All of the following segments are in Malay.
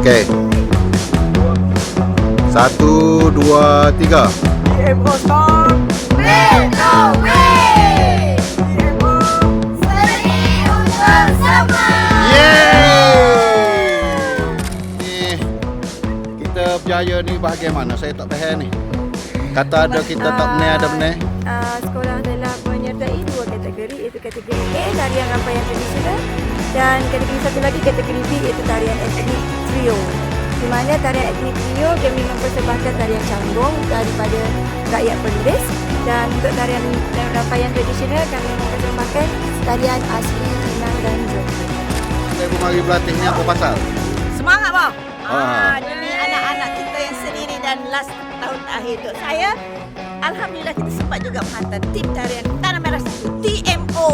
Okey. 1, 2, 3. TMO stop. Win no way! Seni untuk semua! Yeay! Ni kita berjaya ni bahagian mana? Saya tak faham ni. Kata ada kita tak benar ada benar. Sekolah telah menyertai 2 kategori, iaitu kategori A tarian rempaian tradisional dan kategori satu lagi kategori B iaitu tarian etnik trio. Di mana tarian etnik trio kami mempersembahkan tarian canggung daripada rakyat Perlis, dan untuk tarian rempaian tradisional kami mempersembahkan tarian asli Penang dan Johor. Saya pun mari berlatih ni apa pasal? Semangat bang. Ah. Demi anak-anak kita yang sendiri dan last tahun akhir tu. Saya alhamdulillah kita sempat juga menghantar tim tarian Tanah Merah 1 TMO.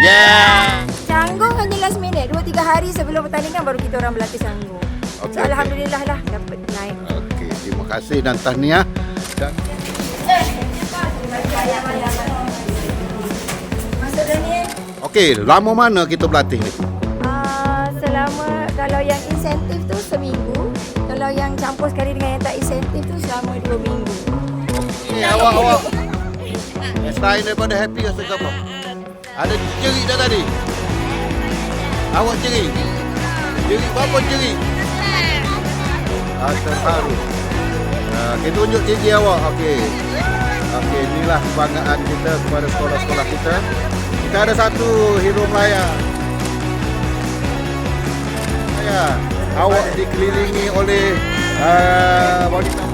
Yeah! Canggung hanya last minute, 2-3 hari sebelum pertandingan baru kita orang berlatih canggung. Okey, So alhamdulillah lah dapat naik. Okey, terima kasih dan tahniah. Dan Masuk Daniel. okey, lama mana kita berlatih ni? Selama, kalau yang insentif tu seminggu, kalau yang campur sekali dengan yang tak insentif tu selama 2 minggu. Ni awak. Selain daripada happy rasa ke apa? Ada jerit dah tadi? Awak jerit? Jerit berapa jerit? Terharu. Kita tunjuk gigi awak. Okey. Okey, inilah kebanggaan kita kepada sekolah-sekolah kita. Kita ada satu hero Melaya. Awak dikelilingi oleh wanita